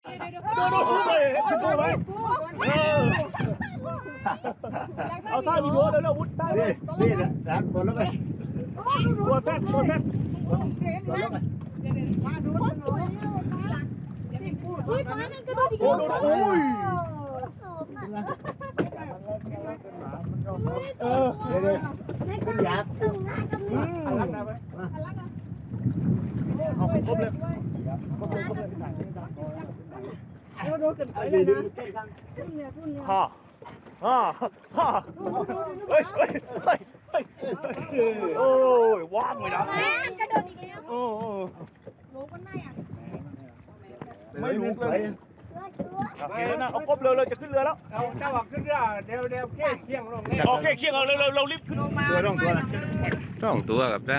ดูเลยดูไหมเอาท่าวิดีโอเร็วๆวุฒิได้นี่นะรับบนแล้วไปตัวแซ่ตัวแซ่บนแล้วไปพี่ฟ้านั่นก็ดูดิ โอ้โหเออเดี๋ยวคุณอยากรักนะไหมเอาครบเลยฮ่าฮ่าฮ่าเฮ้ยเฮ้ยเฮ้ยเฮ้ยโอ้ยว่างเลยนะกระโดดอีกแล้วโอ้รู้กันไหมอ่ะไม่รู้เลยโอเคนะเอาครบเลยจะขึ้นเรือแล้วเราจะบอกขึ้นเรือเดี๋ยวเคี่ยงลงนี่โอเคเคี่ยงเรารีบขึ้นเรือต้องตัวนะ ต้องตัวกับจ้า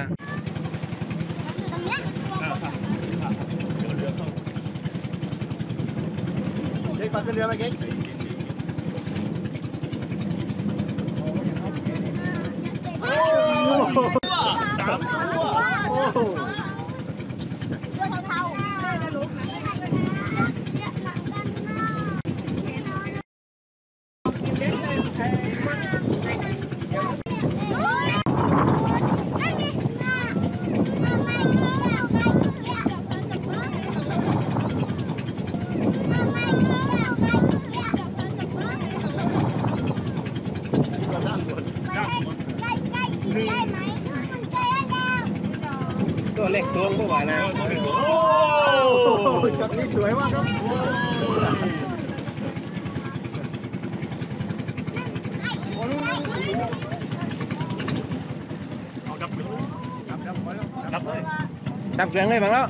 เด็กปักขึ้นเรือไปเก๊กตัวเล็กตัวก็ว่านะโอ้จับนี้สวยมากครับเอาดับเลยดับเลย ดับเครื่องเลยบ้างแล้ว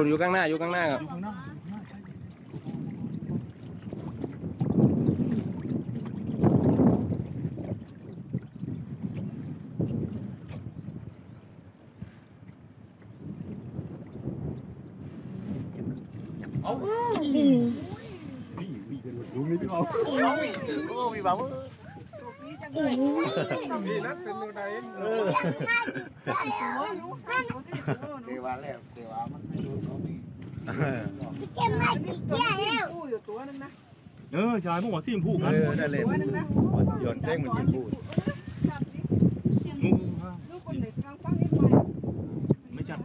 อยู่ข้างหน้าครับเอาพี่ดูนี่พี่เบาโอ้พี่เบามีนัดเป็นยังไงเทวาแล้วเทวามันไม่รู้เขามีชายพวกหัวซีมพูกันได้เลยหย่อนเต้งมันจะพูดไม่จัด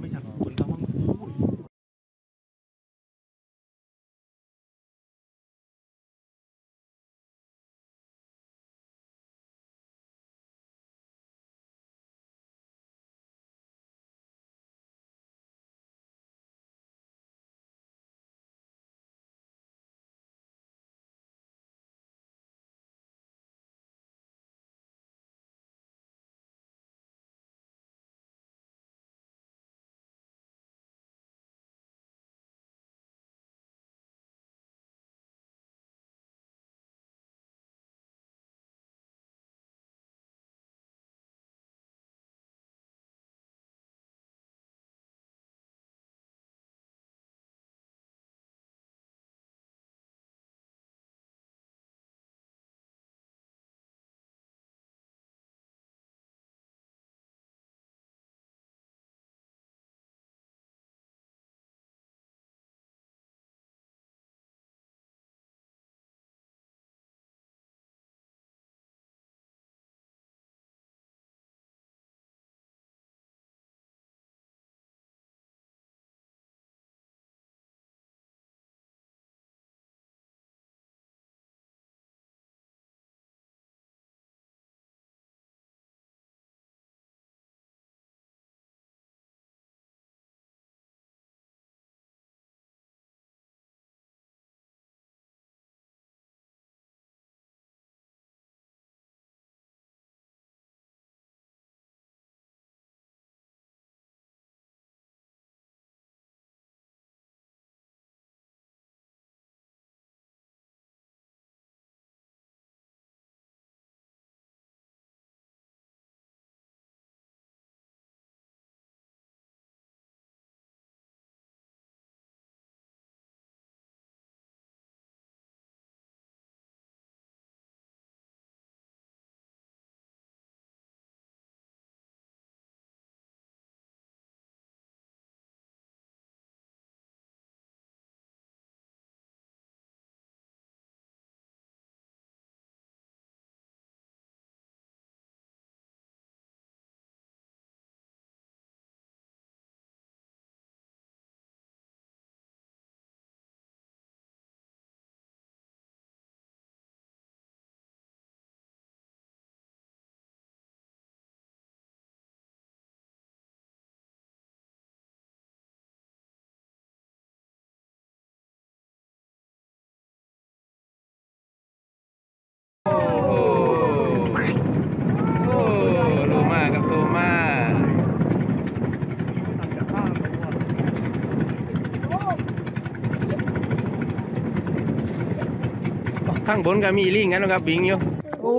ข้างบนก็มีลิงกันนะครับบิงอยู่โอ้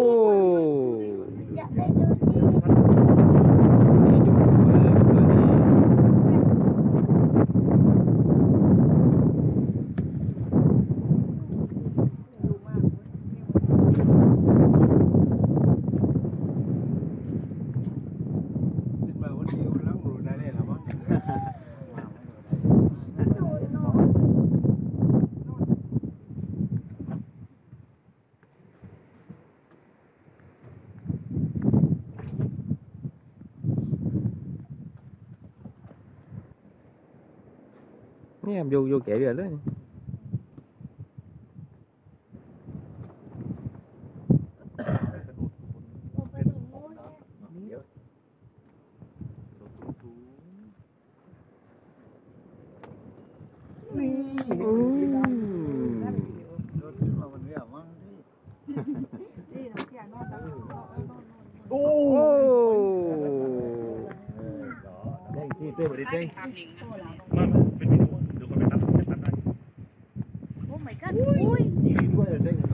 เนี่ยอยู่แก่เดือดเลยโอ้ได้ที่เต้บริเต้ มันเป็นวิดีโอเดี๋ยวคนไปตัดได้ โอ้ my god อุ้ย นี่ด้วยเต้